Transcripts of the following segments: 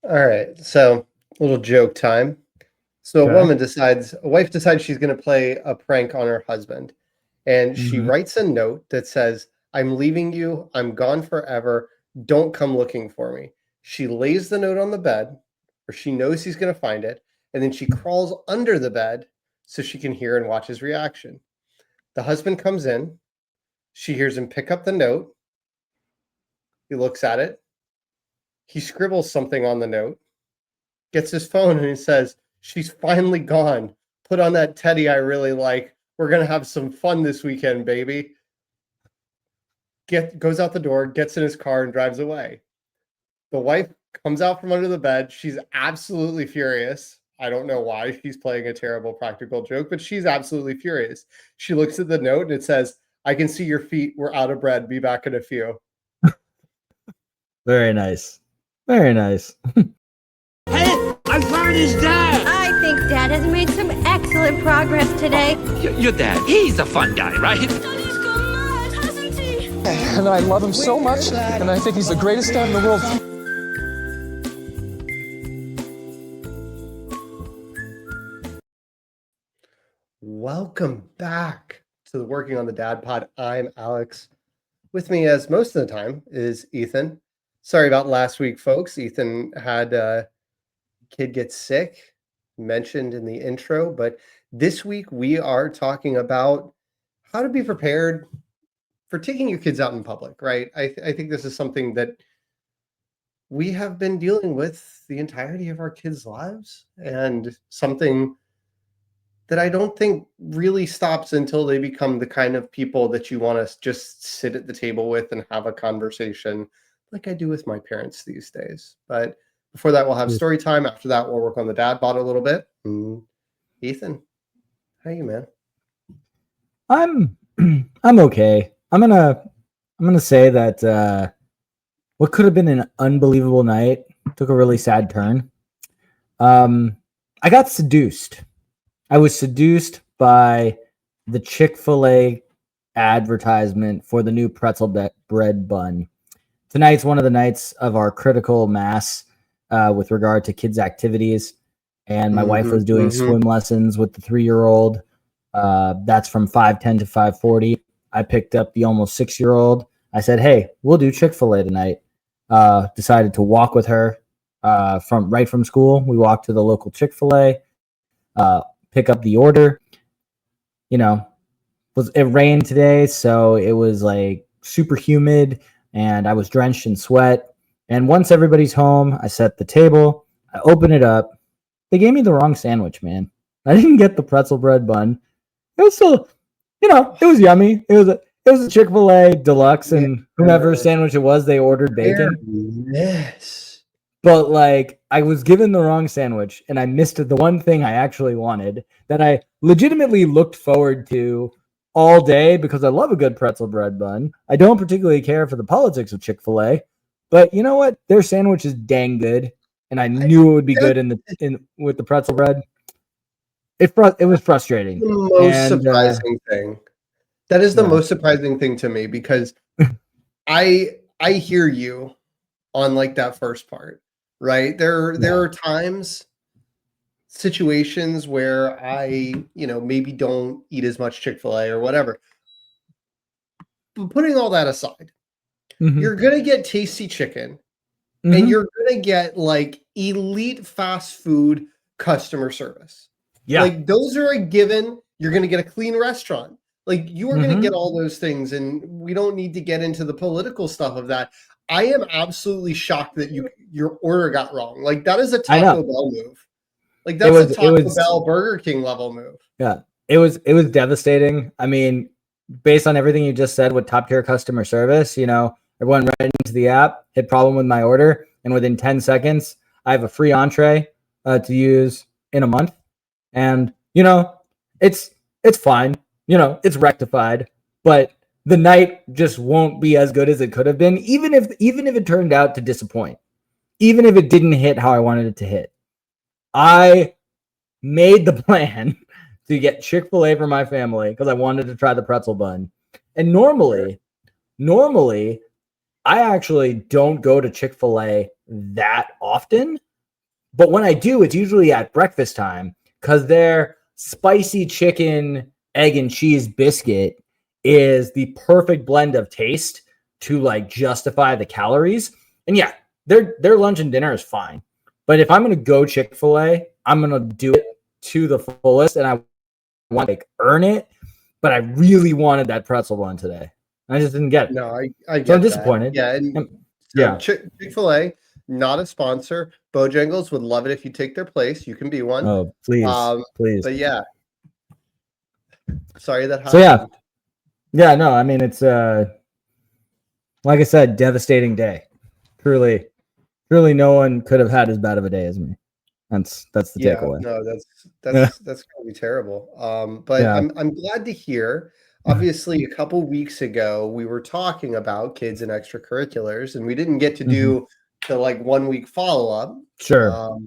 All right. So, little joke time. So, Okay. a wife decides she's going to play a prank on her husband. And she Mhm. writes a note that says, I'm leaving you. I'm gone forever. Don't come looking for me. She lays the note on the bed, or she knows he's going to find it. And then she crawls under the bed so she can hear and watch his reaction. The husband comes in. She hears him pick up the note. He looks at it. He scribbles something on the note, gets his phone, and he says, she's finally gone. Put on that teddy I really like. We're going to have some fun this weekend, baby. Goes out the door, gets in his car, and drives away. The wife comes out from under the bed. She's absolutely furious. I don't know why she's playing a terrible practical joke, but she's absolutely furious. She looks at the note and it says, I can see your feet. We're out of bread. Be back in a few. Very nice. Very nice. Hey, I found his dad! I think Dad has made some excellent progress today. Your dad, he's a fun guy, right? And I love him so much, and I think he's the greatest dad in the world. Welcome back to the Working on the Dad Pod. I'm Alex. With me, as most of the time, is Ethan. Sorry about last week, folks. Ethan had a kid get sick, mentioned in the intro, but this week we are talking about how to be prepared for taking your kids out in public, right? I think this is something that we have been dealing with the entirety of our kids' lives, and something that I don't think really stops until they become the kind of people that you want to just sit at the table with and have a conversation like I do with my parents these days. But before that, we'll have story time. After that, we'll work on the dad bod a little bit. Ethan, how are you, man? I'm okay. I'm gonna say that what could have been an unbelievable night took a really sad turn. I got seduced. I was seduced by the Chick-fil-A advertisement for the new pretzel bread bun. Tonight's one of the nights of our critical mass with regard to kids' activities. And my wife was doing swim lessons with the 3-year-old. That's from 5:10 to 5:40. I picked up the almost 6-year-old. I said, hey, we'll do Chick-fil-A tonight. Decided to walk with her from school. We walked to the local Chick-fil-A, pick up the order. You know, it rained today, so it was like super humid, and I was drenched in sweat. And once everybody's home, I set the table. I open it up. They gave me the wrong sandwich, man. I didn't get the pretzel bread bun. It was still, it was yummy. It was a Chick-fil-A deluxe, and whomever sandwich it was, they ordered bacon. Yes. But like, I was given the wrong sandwich, and I missed the one thing I actually wanted that I legitimately looked forward to all day because I love a good pretzel bread bun. I don't particularly care for the politics of Chick-fil-A, but you know what? Their sandwich is dang good, and I knew it would be good with the pretzel bread. It was frustrating. The most surprising thing. That is the most surprising thing to me, because I hear you on like that first part, right? There are times, situations where I, maybe don't eat as much Chick-fil-A or whatever. But putting all that aside, you're going to get tasty chicken, and you're going to get like elite fast food customer service. Yeah. Like, those are a given. You're going to get a clean restaurant. Like, you are going to get all those things, and we don't need to get into the political stuff of that. I am absolutely shocked that your order got wrong. Like, that is a Taco Bell move. Like, that's a Taco Bell Burger King level move. Yeah. It was devastating. I mean, based on everything you just said with top tier customer service, everyone right into the app, hit problem with my order, and within 10 seconds, I have a free entree to use in a month. And, it's fine. It's rectified, but the night just won't be as good as it could have been, even if it turned out to disappoint, even if it didn't hit how I wanted it to hit. I made the plan to get Chick-fil-A for my family because I wanted to try the pretzel bun. And normally, I actually don't go to Chick-fil-A that often. But when I do, it's usually at breakfast time because their spicy chicken, egg, and cheese biscuit is the perfect blend of taste to like justify the calories. And yeah, their lunch and dinner is fine. But if I'm gonna go Chick-fil-A, I'm gonna do it to the fullest and I want to like earn it. But I really wanted that pretzel one today. I just didn't get it. No, I So I'm get that. disappointed. Yeah, and so Yeah. Chick-fil-A, not a sponsor. Bojangles would love it if you take their place. You can be one. Oh, please. Please. But yeah, sorry that happened. So yeah. Yeah, no, I mean it's like I said, devastating day. Truly no one could have had as bad of a day as me. That's the takeaway. No, that's gonna be terrible. But Yeah. I'm glad to hear. Obviously, a couple weeks ago, we were talking about kids and extracurriculars, and we didn't get to do the like 1 week follow-up Sure.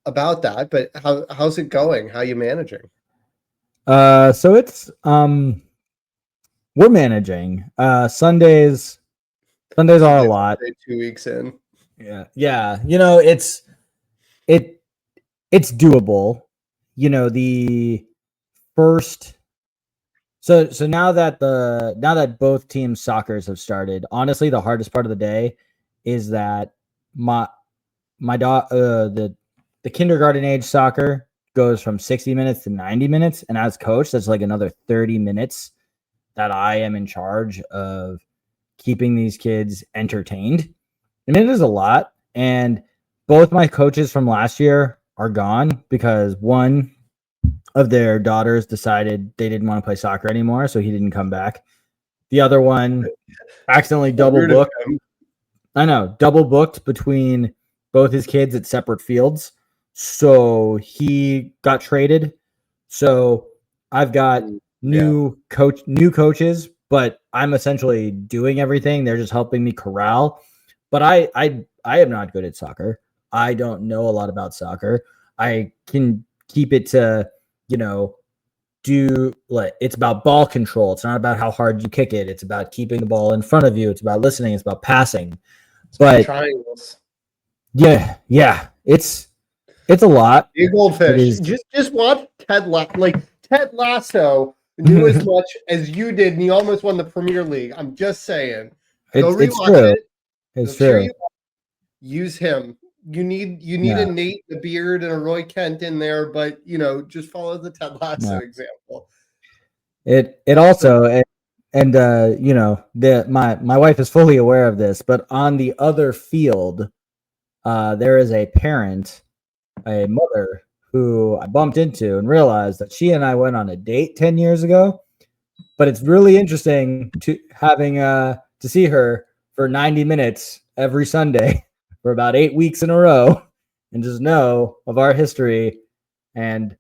about that. But how's it going? How you managing? So it's we're managing. Sundays are a lot. 2 weeks in. Yeah. You know, it's doable. You know, the first so now that both teams' soccers have started, honestly, the hardest part of the day is that my the kindergarten age soccer goes from 60 minutes to 90 minutes, and as coach, that's like another 30 minutes that I am in charge of keeping these kids entertained. And it is a lot. And both my coaches from last year are gone because one of their daughters decided they didn't want to play soccer anymore, so he didn't come back. The other one accidentally double booked. I know, double booked between both his kids at separate fields. So he got traded. So I've got new coaches, but I'm essentially doing everything. They're just helping me corral. But I am not good at soccer. I don't know a lot about soccer. I can keep it to, it's about ball control. It's not about how hard you kick it. It's about keeping the ball in front of you. It's about listening. It's about passing. But triangles. Yeah. It's a lot. You goldfish. Just watch Ted Lasso knew as much as you did, and he almost won the Premier League. I'm just saying. Go It's rewatch true. it. It's true. Use him. You need a Nate, a Beard, and a Roy Kent in there, but just follow the Ted Lasso example. It also my wife is fully aware of this, but on the other field, there is a parent, a mother who I bumped into and realized that she and I went on a date 10 years ago. But it's really interesting to see her for 90 minutes every Sunday for about 8 weeks in a row and just know of our history. And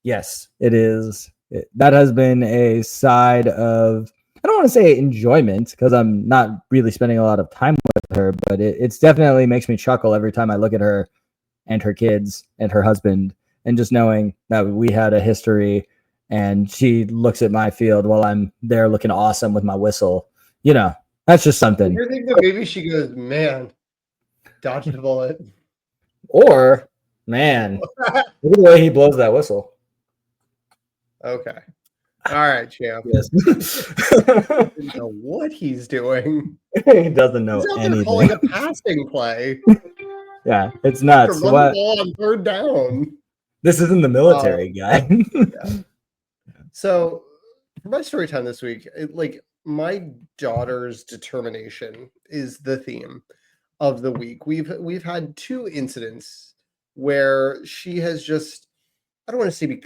yes, that has been a side of, I don't want to say enjoyment because I'm not really spending a lot of time with her, but it's definitely makes me chuckle every time I look at her and her kids and her husband, and just knowing that we had a history and she looks at my field while I'm there looking awesome with my whistle. That's just something. You're thinking maybe she goes, man, dodged a bullet. Or, man, look at the way he blows that whistle. Okay. All right, champ. Yes. Doesn't know what he's doing. He doesn't know He's out anything. there calling a passing play. Yeah, it's nuts. To run the ball on third down. This isn't the military guy. Yeah. So, for my story time this week, my daughter's determination is the theme of the week. We've had 2 incidents where she has just, I don't want to say,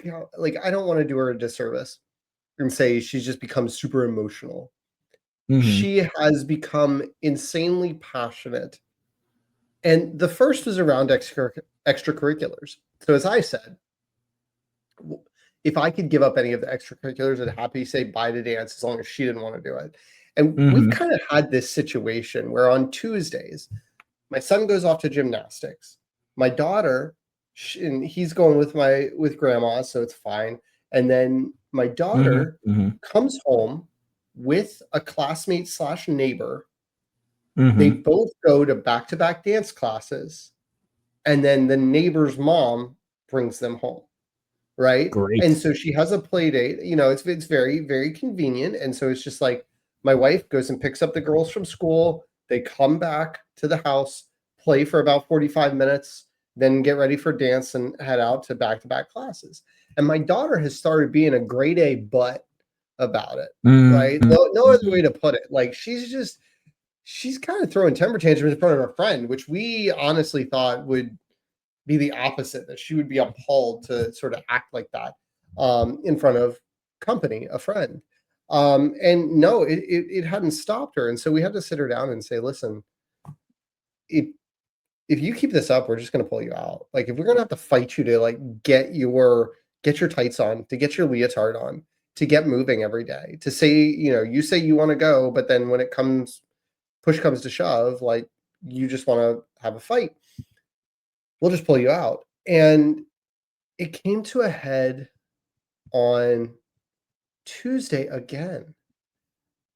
I don't want to do her a disservice and say she's just become super emotional. Mm-hmm. She has become insanely passionate. And the first was around extracurriculars. So as I said, if I could give up any of the extracurriculars, I'd happily say bye to dance as long as she didn't want to do it. And we've kind of had this situation where on Tuesdays, my son goes off to gymnastics. My daughter, and he's going with grandma, so it's fine. And then my daughter comes home with a classmate / neighbor. They both go to back-to-back dance classes. and then the neighbor's mom brings them home, right? Great. And so she has a play date. It's very, very convenient. And so it's just like my wife goes and picks up the girls from school. They come back to the house, play for about 45 minutes, then get ready for dance and head out to back-to-back classes. And my daughter has started being a grade A butt about it, right? No other way to put it. Like she's kind of throwing temper tantrums in front of her friend, which we honestly thought would be the opposite, that she would be appalled to sort of act like that in front of company, a friend. And no, it hadn't stopped her. And so we had to sit her down and say, listen, if you keep this up, we're just going to pull you out. Like if we're going to have to fight you to like get your tights on, to get your leotard on, to get moving every day, to say, you say you want to go, but then when push comes to shove, like you just want to have a fight, we'll just pull you out. And it came to a head on Tuesday again.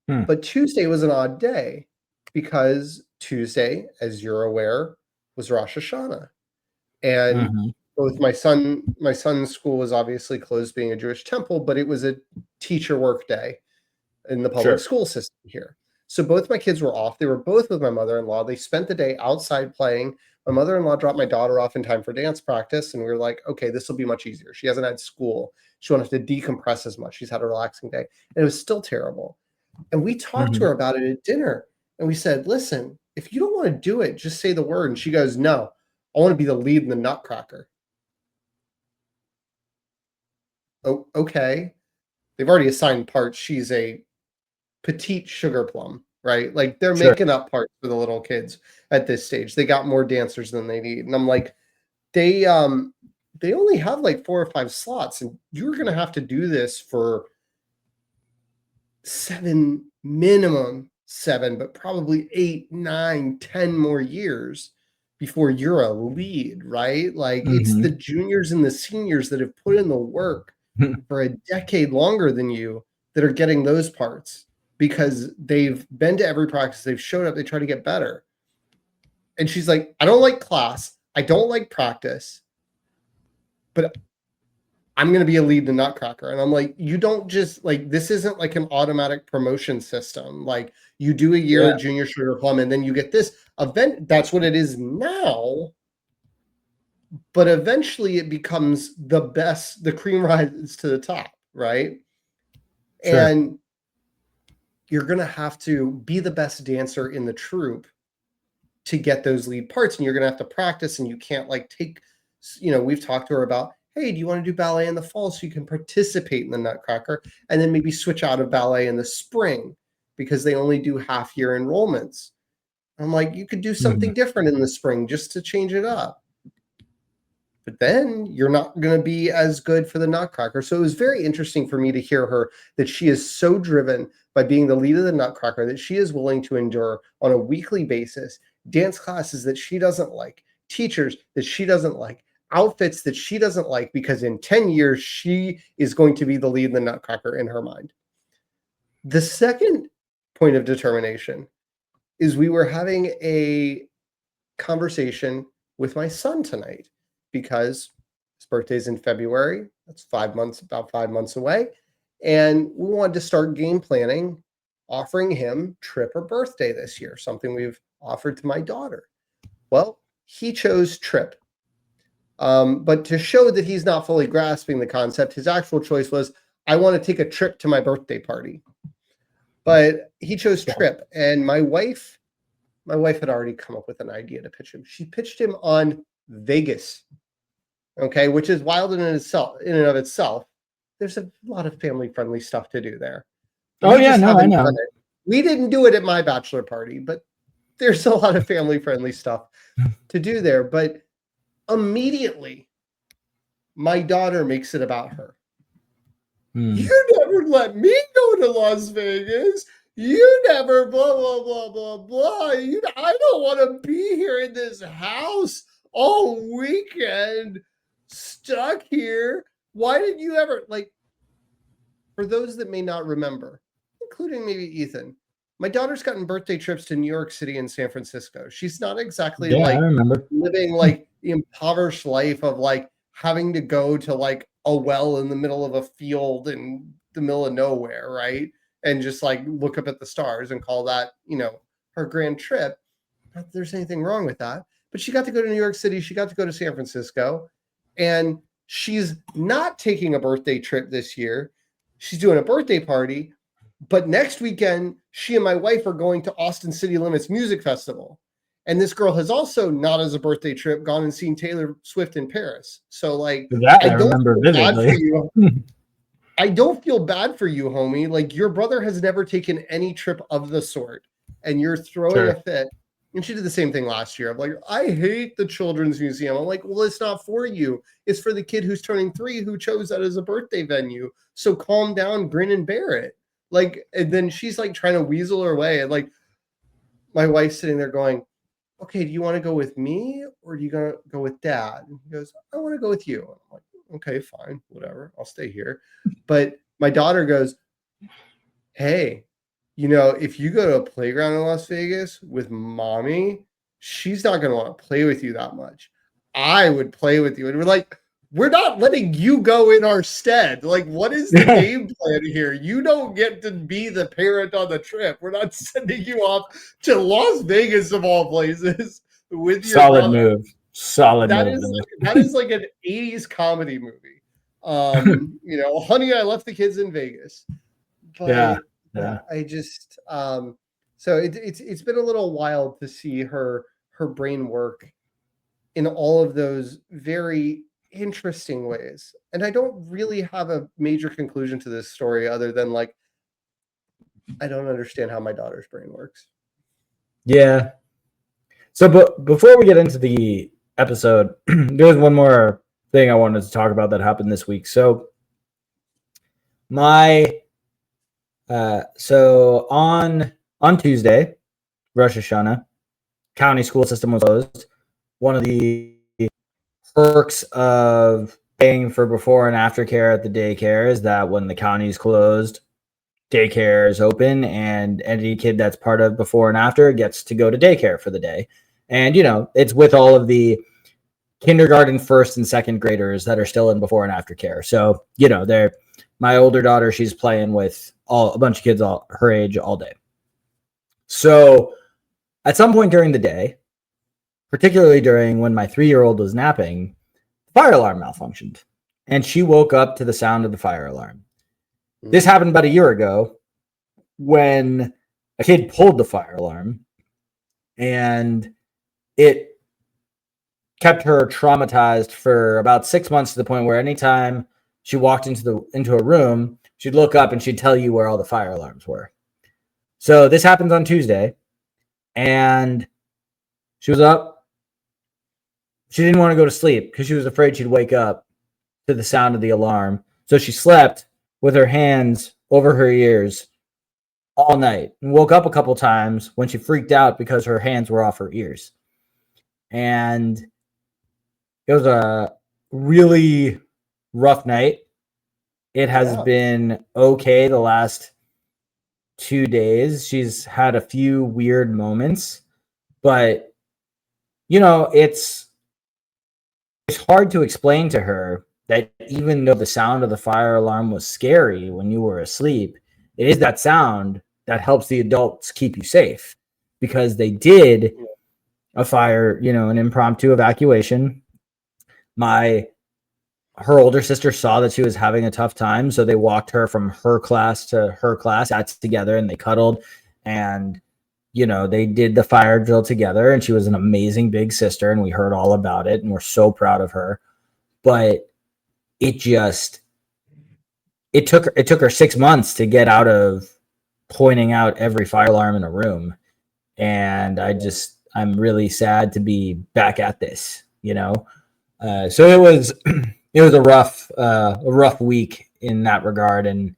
But Tuesday was an odd day because Tuesday, as you're aware, was Rosh Hashanah. And both my son's school was obviously closed being a Jewish temple, but it was a teacher work day in the public school system here. So both my kids were off. They were both with my mother-in-law. They spent the day outside playing. My mother-in-law dropped my daughter off in time for dance practice, and we were like, okay, this will be much easier. She hasn't had school. She won't have to decompress as much. She's had a relaxing day. And it was still terrible. And we talked to her about it at dinner, and we said, listen, if you don't want to do it, just say the word. And she goes, no, I want to be the lead in the Nutcracker. Oh, okay. They've already assigned parts. She's a petite sugar plum, right? Like they're making up parts for the little kids at this stage. They got more dancers than they need. And I'm like, they only have like 4 or 5 slots, and you're going to have to do this for 7, minimum 7, but probably 8, 9, 10 more years before you're a lead, right? Like it's the juniors and the seniors that have put in the work for a decade longer than you that are getting those parts because they've been to every practice, they've showed up, they try to get better. And she's like, I don't like class, I don't like practice, but I'm going to be a lead in the Nutcracker. And I'm like, you don't just like, this isn't like an automatic promotion system. Like you do a year at Junior Sugar Plum and then you get this event. That's what it is now. But eventually it becomes the best, the cream rises to the top, right? And you're going to have to be the best dancer in the troupe to get those lead parts. And you're going to have to practice, and you can't like take, we've talked to her about, hey, do you want to do ballet in the fall so you can participate in the Nutcracker and then maybe switch out of ballet in the spring because they only do half-year enrollments? I'm like, you could do something different in the spring just to change it up. But then you're not going to be as good for the Nutcracker. So it was very interesting for me to hear her that she is so driven by being the lead of the Nutcracker that she is willing to endure on a weekly basis dance classes that she doesn't like, teachers that she doesn't like, outfits that she doesn't like, because in 10 years, she is going to be the lead in the Nutcracker in her mind. The second point of determination is we were having a conversation with my son tonight because his birthday's in February. That's about 5 months away. And we wanted to start game planning, offering him trip or birthday this year, something we've offered to my daughter. Well, he chose trip. But to show that he's not fully grasping the concept, his actual choice was, I want to take a trip to my birthday party. But he chose trip. And my wife had already come up with an idea to pitch him. She pitched him on Vegas, okay, which is wild in and of itself. There's a lot of family-friendly stuff to do there. I know. We didn't do it at my bachelor party, but there's a lot of family-friendly stuff to do there. But immediately, my daughter makes it about her. You never let me go to Las Vegas. You never blah, blah, blah, blah, blah. I don't want to be here in this house all weekend, stuck here. Why did you ever, like, for those that may not remember, including maybe Ethan, my daughter's gotten birthday trips to New York City and San Francisco. She's not exactly I remember living like the impoverished life of like having to go to like a well in the middle of a field in the middle of nowhere, right? And just like look up at the stars and call that, her grand trip. Not that there's anything wrong with that. But she got to go to New York City. She got to go to San Francisco. And she's not taking a birthday trip this year. She's doing a birthday party. But next weekend, she and my wife are going to Austin City Limits Music Festival. And this girl has also, not as a birthday trip, gone and seen Taylor Swift in Paris. So, like, That I remember vividly. I don't feel bad for you, homie. Like, your brother has never taken any trip of the sort, and you're throwing a fit. And she did the same thing last year. I'm like, I hate the Children's Museum. I'm like, well, it's not for you. It's for the kid who's turning 3 who chose that as a birthday venue. So calm down, grin and bear it. Like, and then she's like trying to weasel her way. And like, my wife's sitting there going, okay, do you want to go with me or do you gonna go with dad? And he goes, I want to go with you. And I'm like, okay, fine, whatever. I'll stay here. But my daughter goes, hey, if you go to a playground in Las Vegas with mommy, she's not going to want to play with you that much. I would play with you. And we're like, we're not letting you go in our stead. Like, what is the game plan here? You don't get to be the parent on the trip. We're not sending you off to Las Vegas of all places with your solid brother. move. Solid That move. that is like an 80s comedy movie. Honey, I left the kids in Vegas. But Yeah. I just so it's been a little wild to see her brain work in all of those very interesting ways. And I don't really have a major conclusion to this story other than like I don't understand how my daughter's brain works. Yeah. So but before we get into the episode, there was one more thing I wanted to talk about that happened this week. So so on Tuesday, Rosh Hashanah, county school system was closed. One of the perks of paying for before and after care at the daycare is that when the county is closed, daycare is open, and any kid that's part of before and after gets to go to daycare for the day. And it's with all of the kindergarten, first and second graders that are still in before and after care. So they're my older daughter, she's playing with a bunch of kids her age all day. So at some point during the day, particularly during when my 3-year-old was napping, the fire alarm malfunctioned and she woke up to the sound of the fire alarm. This happened about a year ago when a kid pulled the fire alarm and it kept her traumatized for about 6 months, to the point where anytime she walked into a room, she'd look up and she'd tell you where all the fire alarms were. So this happens on Tuesday, and she was up. She didn't want to go to sleep because she was afraid she'd wake up to the sound of the alarm. So she slept with her hands over her ears all night and woke up a couple times when she freaked out because her hands were off her ears. And it was a really rough night. It has been okay the last 2 days. She's had a few weird moments, but it's hard to explain to her that even though the sound of the fire alarm was scary when you were asleep, it is that sound that helps the adults keep you safe, because they did a fire, an impromptu evacuation. Her older sister saw that she was having a tough time, so they walked her from her class to her class, sat together, and they cuddled, and they did the fire drill together, and she was an amazing big sister, and we heard all about it, and we're so proud of her. But it took her 6 months to get out of pointing out every fire alarm in a room, and I'm really sad to be back at this, so it was a rough week in that regard. And,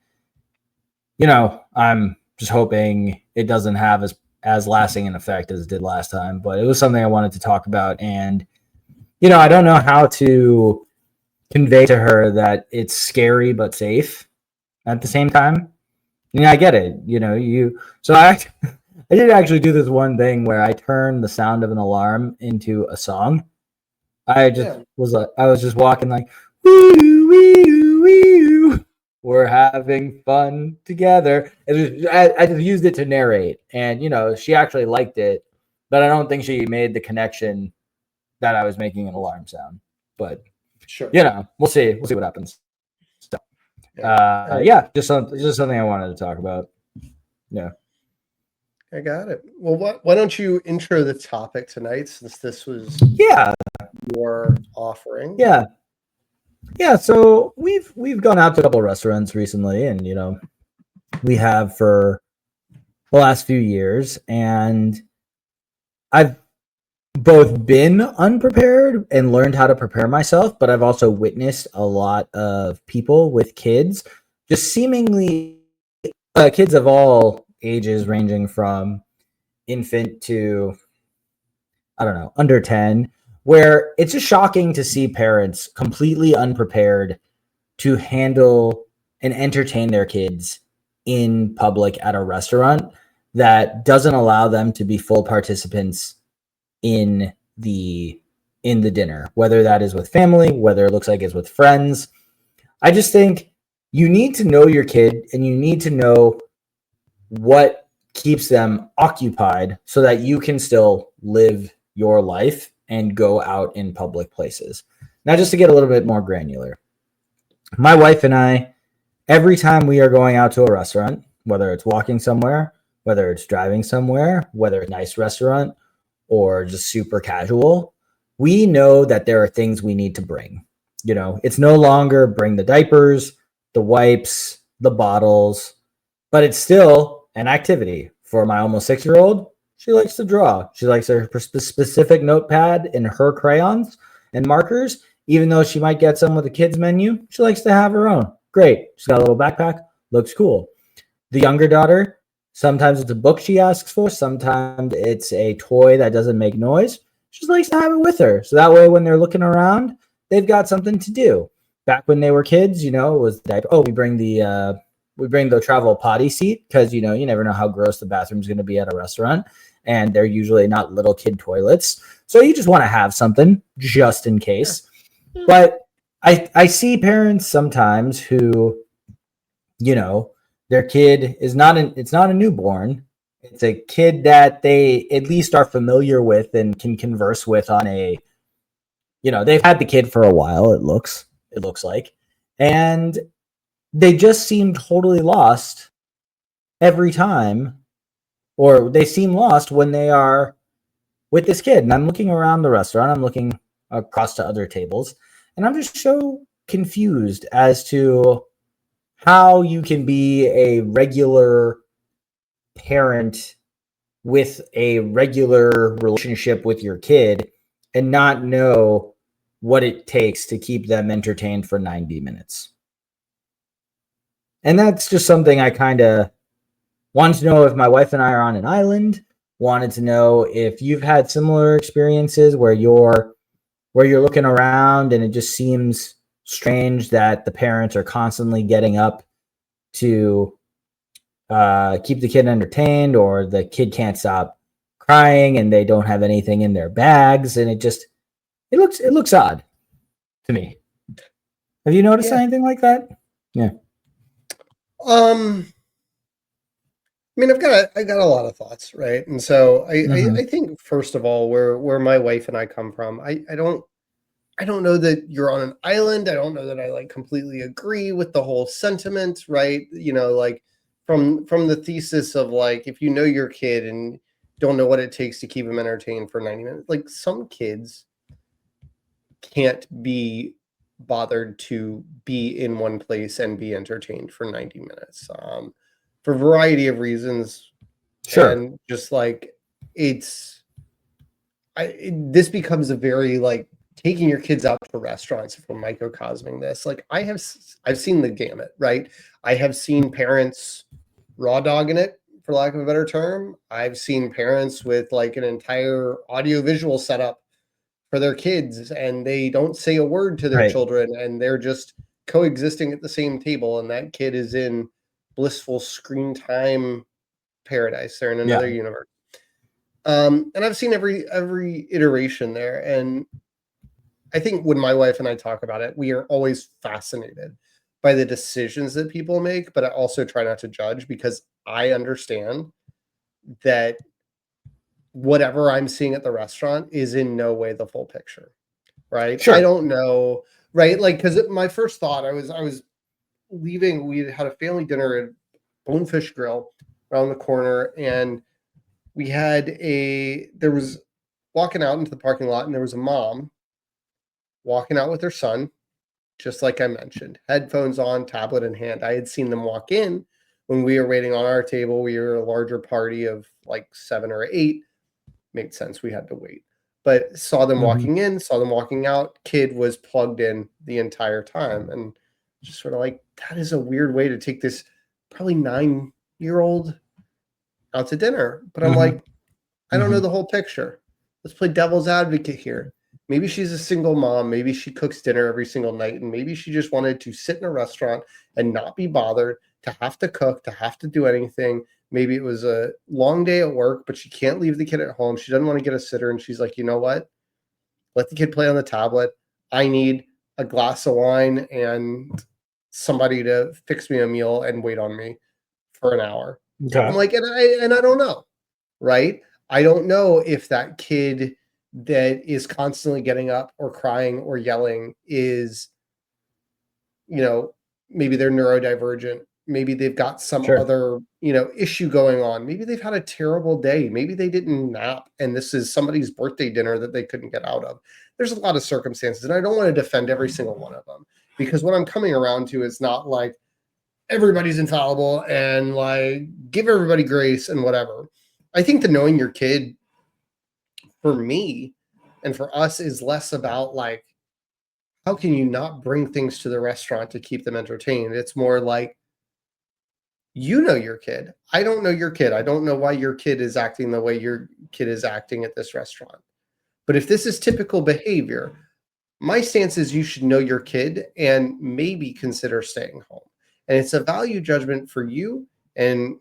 I'm just hoping it doesn't have as lasting an effect as it did last time, but it was something I wanted to talk about. And, I don't know how to convey to her that it's scary, but safe at the same time. I get it, so I did actually do this one thing where I turned the sound of an alarm into a song. I just Yeah. I was just walking like, wee wee wee. We're having fun together. I just used it to narrate, and she actually liked it, but I don't think she made the connection that I was making an alarm sound. But Sure. we'll see. We'll see what happens. So, Yeah. yeah, just something I wanted to talk about. Yeah. I got it. Well, why don't you intro the topic tonight, since this was Yeah. your offering? Yeah. Yeah. So we've gone out to a couple of restaurants recently, and we have for the last few years, and I've both been unprepared and learned how to prepare myself, but I've also witnessed a lot of people with kids, just seemingly kids of all ages, ranging from infant to, I don't know, under 10, where it's just shocking to see parents completely unprepared to handle and entertain their kids in public at a restaurant that doesn't allow them to be full participants in the dinner, whether that is with family, whether it looks like it's with friends. I just think you need to know your kid, and you need to know what keeps them occupied so that you can still live your life and go out in public places. Now, just to get a little bit more granular, my wife and I, every time we are going out to a restaurant, whether it's walking somewhere, whether it's driving somewhere, whether it's a nice restaurant or just super casual, we know that there are things we need to bring. It's no longer bring the diapers, the wipes, the bottles, but it's still an activity. For my almost 6-year-old, she likes to draw. She likes her specific notepad and her crayons and markers. Even though she might get some with the kids menu, she likes to have her own. Great. She's got a little backpack. Looks cool. The younger daughter, sometimes it's a book she asks for. Sometimes it's a toy that doesn't make noise. She likes to have it with her. So that way, when they're looking around, they've got something to do. Back when they were kids, it was diaper. Oh, we bring the travel potty seat because, you never know how gross the bathroom's going to be at a restaurant. And they're usually not little kid toilets. So you just want to have something just in case. But I see parents sometimes who, their kid is it's not a newborn. It's a kid that they at least are familiar with and can converse with on a, they've had the kid for a while, it looks like. And they just seem totally lost every time, or they seem lost when they are with this kid. And I'm looking around the restaurant, I'm looking across to other tables, and I'm just so confused as to how you can be a regular parent with a regular relationship with your kid and not know what it takes to keep them entertained for 90 minutes. And that's just something I kind of wanted to know if my wife and I are on an island, wanted to know if you've had similar experiences where you're looking around and it just seems strange that the parents are constantly getting up to keep the kid entertained, or the kid can't stop crying and they don't have anything in their bags, and it looks odd to me. Have you noticed anything like that? Yeah. I mean, I got a lot of thoughts, right? And so I think, first of all, where my wife and I come from, I don't know that you're on an island. I don't know that I completely agree with the whole sentiment, right? Like from the thesis of if you know your kid and don't know what it takes to keep them entertained for 90 minutes, some kids can't be bothered to be in one place and be entertained for 90 minutes for a variety of reasons. Sure. And just this becomes a very taking your kids out to restaurants, if we're microcosming this. I've seen the gamut, right? I have seen parents raw dogging it, for lack of a better term. I've seen parents with an entire audio-visual setup for their kids, and they don't say a word to their children, and they're just coexisting at the same table, and that kid is in blissful screen time paradise. They're in another universe. And I've seen every iteration there, and I think when my wife and I talk about it, we are always fascinated by the decisions that people make, but I also try not to judge because I understand that whatever I'm seeing at the restaurant is in no way the full picture, right? I Sure. don't know, right? Like, because my first thought, I was leaving. We had a family dinner at Bonefish Grill around the corner, and there was walking out into the parking lot, and there was a mom walking out with her son, just like I mentioned, headphones on, tablet in hand. I had seen them walk in when we were waiting on our table. We were a larger party of like 7 or 8. Made sense. We had to wait. But saw them Mhm. walking in, saw them walking out. Kid was plugged in the entire time. And just sort of like, that is a weird way to take this probably 9-year-old out to dinner. But I'm Mhm. like, I don't know Mhm. the whole picture. Let's play devil's advocate here. Maybe she's a single mom. Maybe she cooks dinner every single night. And maybe she just wanted to sit in a restaurant and not be bothered to have to cook, to have to do anything. Maybe it was a long day at work, but she can't leave the kid at home. She doesn't want to get a sitter. And she's like, you know what? Let the kid play on the tablet. I need a glass of wine and somebody to fix me a meal and wait on me for an hour. I'm Okay. like, and I don't know, right? I don't know if that kid that is constantly getting up or crying or yelling is, you know, maybe they're neurodivergent. Maybe they've got some Sure. other, issue going on. Maybe they've had a terrible day. Maybe they didn't nap and this is somebody's birthday dinner that they couldn't get out of. There's a lot of circumstances, and I don't want to defend every single one of them because what I'm coming around to is not like everybody's infallible and like give everybody grace and whatever. I think the knowing your kid for me and for us is less about like how can you not bring things to the restaurant to keep them entertained. It's more like you know your kid. I don't know your kid. I don't know why your kid is acting the way your kid is acting at this restaurant. But if this is typical behavior, my stance is you should know your kid and maybe consider staying home. And it's a value judgment for you and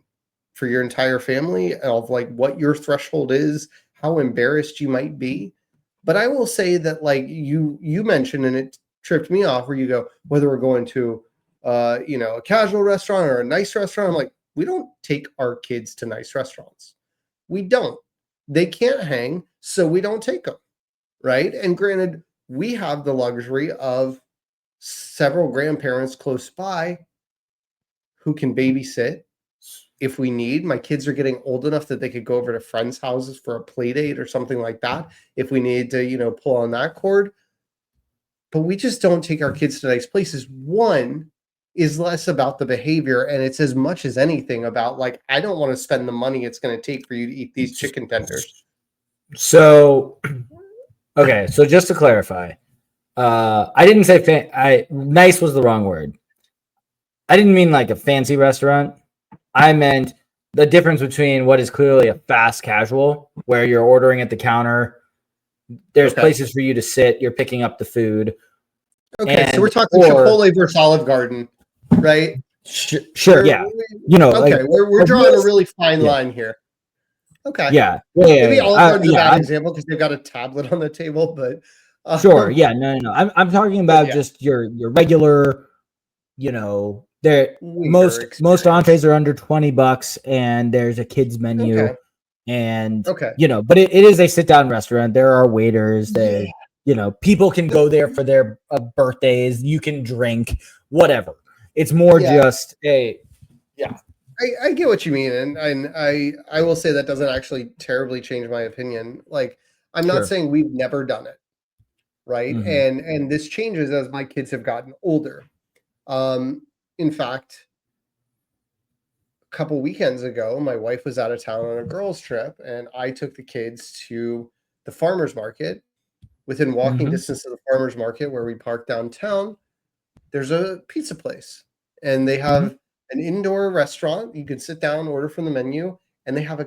for your entire family of like what your threshold is, how embarrassed you might be. But I will say that like you mentioned, and it tripped me off where you go, whether we're going to a casual restaurant or a nice restaurant, I'm like, we don't take our kids to nice restaurants. We don't. They can't hang, so we don't take them, right? And granted, we have the luxury of several grandparents close by who can babysit if we need. My kids are getting old enough that they could go over to friends' houses for a play date or something like that if we need to, pull on that cord. But we just don't take our kids to nice places. One is less about the behavior, and it's as much as anything about like, I don't want to spend the money it's going to take for you to eat these chicken tenders. So, okay. So just to clarify, I didn't say nice was the wrong word. I didn't mean like a fancy restaurant. I meant the difference between what is clearly a fast casual, where you're ordering at the counter. There's Okay. places for you to sit. You're picking up the food. Okay. So we're And talking Chipotle versus Olive Garden, right? Sure, yeah. Okay, we're drawing a really fine yeah. line here. Okay. Yeah. Maybe Olive Garden's a bad I'm, example because they've got a tablet on the table, but sure, yeah, no. I'm talking about yeah. just your regular, there Waiter most experience. entrees are under $20 and there's a kids menu. Okay. And Okay. but it is a sit down restaurant. There are waiters there. Yeah. People can go there for their birthdays. You can drink, whatever. It's more just a I get what you mean, and I will say that doesn't actually terribly change my opinion. Like, I'm not Sure. saying we've never done it, right? Mhm. And this changes as my kids have gotten older. In fact, a couple weekends ago, my wife was out of town on a girls' trip, and I took the kids to the farmers market. Within walking Mhm. distance of the farmers market where we park downtown, there's a pizza place, and they Mhm. have an indoor restaurant. You can sit down, order from the menu, and they have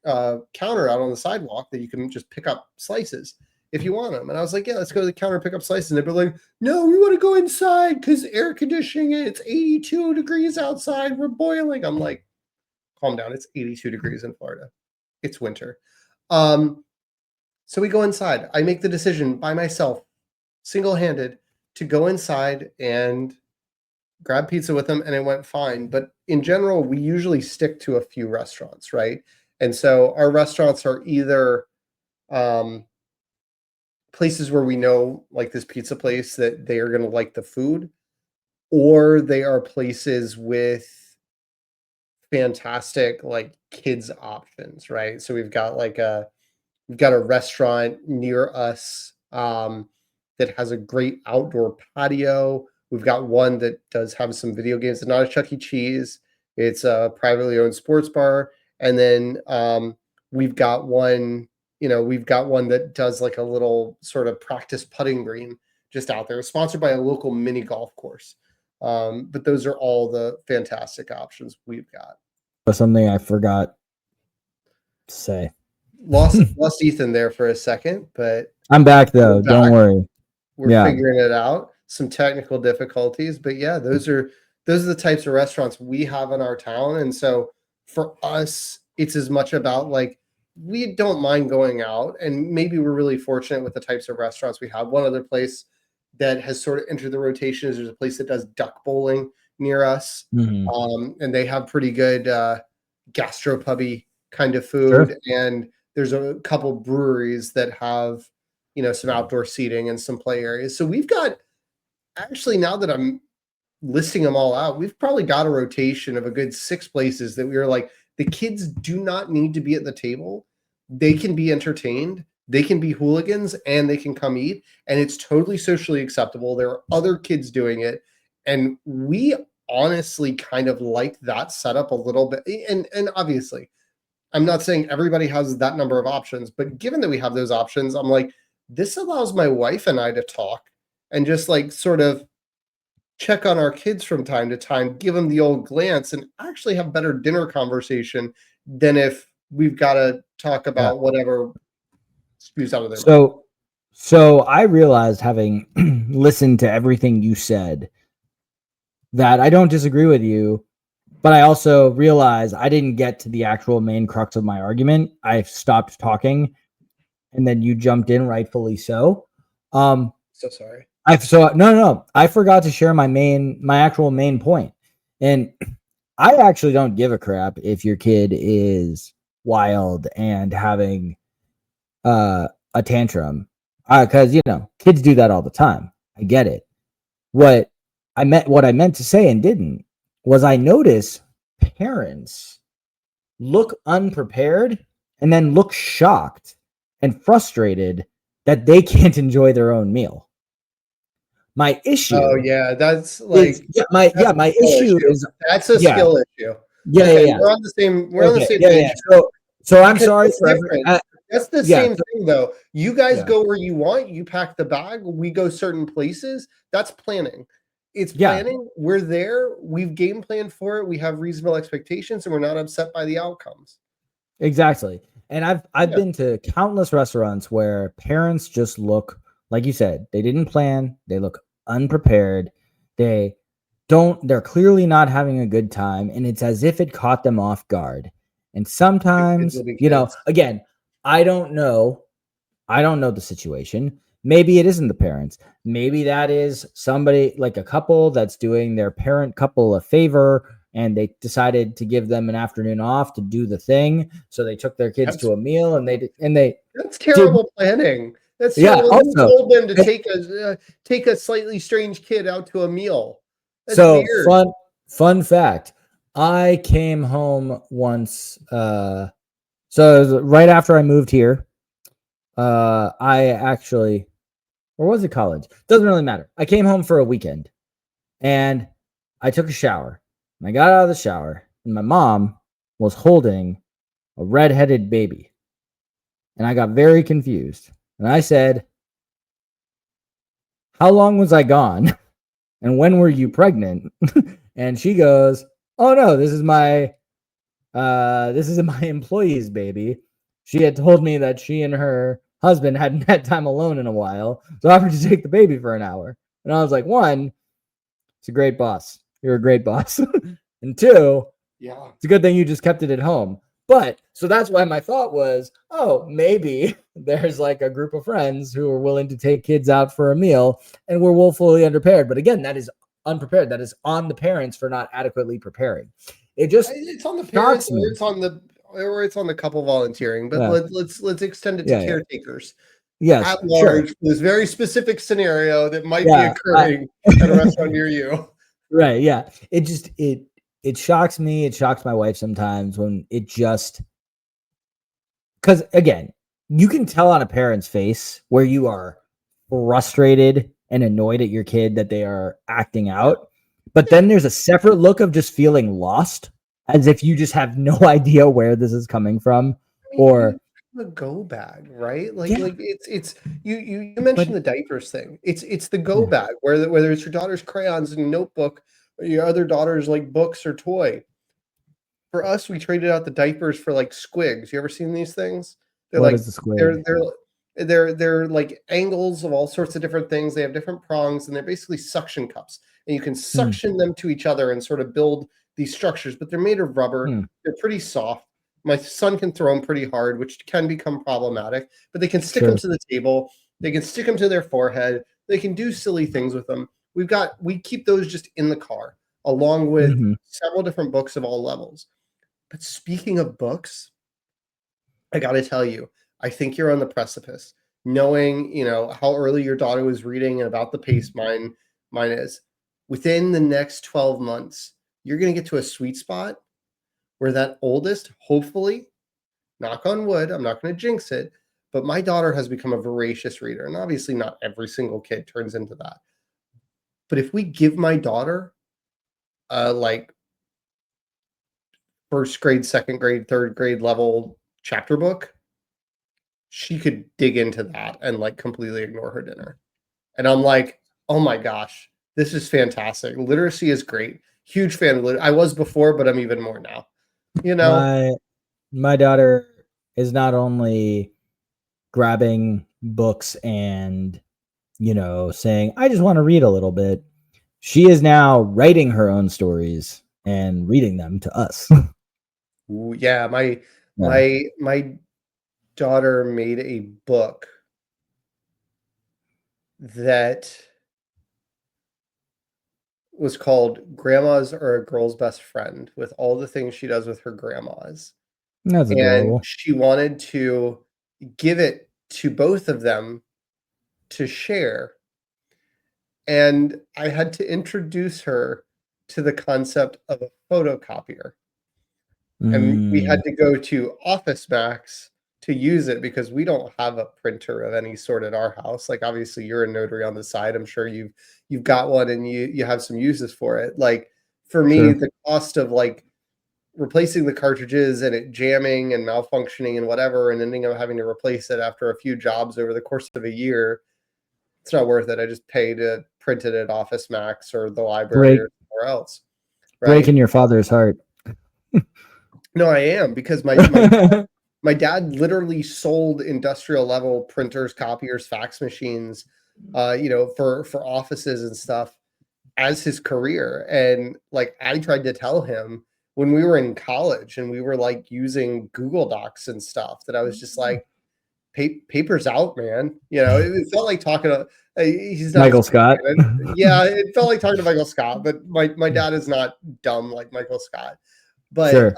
a counter out on the sidewalk that you can just pick up slices if you want them. And I was like, yeah, let's go to the counter and pick up slices. And they'd be like, no, we want to go inside because air conditioning. It's 82 degrees outside. We're boiling. I'm like, calm down. It's 82 degrees in Florida. It's winter. So we go inside. I make the decision by myself, single-handed to go inside and grab pizza with them, and it went fine. But in general, we usually stick to a few restaurants, right? And so our restaurants are either places where we know, like this pizza place, that they are going to like the food, or they are places with fantastic like kids options, right? So we've got a restaurant near us that has a great outdoor patio. We've got one that does have some video games. It's not a Chuck E. Cheese. It's a privately owned sports bar. And then we've got one, we've got one that does like a little sort of practice putting green just out there, sponsored by a local mini golf course. But those are all the fantastic options we've got. Something I forgot to say. Lost Ethan there for a second, but I'm back though. we're Don't back. worry. We're Yeah. figuring it out. Some technical difficulties, but yeah, those are the types of restaurants we have in our town. And so for us, it's as much about like we don't mind going out, and maybe we're really fortunate with the types of restaurants we have. One other place that has sort of entered the rotation is there's a place that does duck bowling near us, and they have pretty good gastropubby kind of food. Sure. And there's a couple breweries that have some outdoor seating and some play areas. So we've got, actually, now that I'm listing them all out, we've probably got a rotation of a good 6 places that we are like, the kids do not need to be at the table. They can be entertained, they can be hooligans, and they can come eat, and it's totally socially acceptable. There are other kids doing it, and we honestly kind of like that setup a little bit. And obviously, I'm not saying everybody has that number of options, but given that we have those options, I'm like, this allows my wife and I to talk and just like sort of check on our kids from time to time, give them the old glance, and actually have better dinner conversation than if we've got to talk about whatever spews out of their mouth. So I realized, having listened to everything you said, that I don't disagree with you, but I also realized I didn't get to the actual main crux of my argument. I stopped talking, and then you jumped in, rightfully so. So sorry. No. I forgot to share my actual main point. And I actually don't give a crap if your kid is wild and having a tantrum, because kids do that all the time. I get it. What I meant to say and didn't was, I notice parents look unprepared and then look shocked and frustrated that they can't enjoy their own meal. My issue. Oh yeah, that's like my issue is that's a skill issue. Yeah, okay, yeah. We're on the same. We're on the same page. So I'm sorry for that's the same thing though. You guys go where you want. You pack the bag. We go certain places. That's planning. It's planning. We're there. We've game planned for it. We have reasonable expectations, and we're not upset by the outcomes. Exactly. And I've been to countless restaurants where parents just look, like you said, they didn't plan. They look unprepared. They're clearly not having a good time, and it's as if it caught them off guard. And sometimes, again, I don't know the situation. Maybe it isn't the parents. Maybe that is somebody, like a couple that's doing their parent couple a favor, and they decided to give them an afternoon off to do the thing. So they took their kids to a meal, and they that's terrible planning. That's terrible. Also, who told them to take a slightly strange kid out to a meal? That's so weird. Fun fact. I came home once. So it was right after I moved here. Or was it college? Doesn't really matter. I came home for a weekend, and I took a shower. And I got out of the shower, and my mom was holding a redheaded baby. And I got very confused. And I said, "How long was I gone? And when were you pregnant?" And she goes, "Oh no, this is my employee's baby. She had told me that she and her husband hadn't had time alone in a while, so I offered to take the baby for an hour." And I was like, one, it's a great boss. You're a great boss. And two, it's a good thing you just kept it at home. But so that's why my thought was, oh, maybe there's like a group of friends who are willing to take kids out for a meal and we're woefully underprepared. But again, that is unprepared. That is on the parents for not adequately preparing. It just It's on the parents, shocks or me. it's on the couple volunteering. But Yeah. let's extend it to Yeah, yeah. caretakers Yes, at sure. large for this very specific scenario that might be Yeah, occurring at a restaurant near you. Right. Yeah. It shocks me. It shocks my wife sometimes when it just, because again, you can tell on a parent's face where you are frustrated and annoyed at your kid that they are acting out. But then there's a separate look of just feeling lost, as if you just have no idea where this is coming from. Or The go bag, right? Like Yeah. like it's you but mentioned the diapers thing. It's the go yeah. bag whether it's your daughter's crayons and notebook or your other daughter's like books or toy. For us, we traded out the diapers for like squigs. You ever seen these things? They're What like is the squid? they're they're like angles of all sorts of different things. They have different prongs and they're basically suction cups. And you can Hmm, suction them to each other and sort of build these structures, but they're made of rubber. hmm, They're pretty soft. My son can throw them pretty hard, which can become problematic, but they can stick them sure. to the table. They can stick them to their forehead. They can do silly things with them. We keep those just in the car along with Hmm. several different books of all levels. But speaking of books, I got to tell you, I think you're on the precipice. Knowing, how early your daughter was reading and about the pace mine is. Within the next 12 months, you're going to get to a sweet spot where that oldest, hopefully, knock on wood, I'm not going to jinx it, but my daughter has become a voracious reader. And obviously not every single kid turns into that. But if we give my daughter like first grade, second grade, third grade level chapter book, she could dig into that and like completely ignore her dinner. And I'm like, oh my gosh, this is fantastic. Literacy is great. Huge fan of I was before, but I'm even more now. You know, My my daughter is not only grabbing books and saying, I just want to read a little bit. She is now writing her own stories and reading them to us. Ooh, yeah, my Yeah. my daughter made a book that was called Grandmas Are a Girl's Best Friend with all the things she does with her grandmas. That's And adorable. she wanted to give it to both of them to share. And I had to introduce her to the concept of a photocopier. And we had Mm, to go to Office Max to use it because we don't have a printer of any sort at our house. Like obviously you're a notary on the side. I'm sure you've got one and you have some uses for it. Like for me, sure. the cost of like replacing the cartridges and it jamming and malfunctioning and whatever and ending up having to replace it after a few jobs over the course of a year, it's not worth it. I just pay to print it at Office Max or the library Break or somewhere else, right? breaking your father's heart. No, I am because my dad literally sold industrial level printers, copiers, fax machines, for offices and stuff as his career. And like I tried to tell him when we were in college and we were like using Google Docs and stuff that I was just like, paper's out, man. It felt like talking to he's not as Michael big, Scott. man. Yeah, it felt like talking to Michael Scott, but my dad is not dumb like Michael Scott. But Sure. it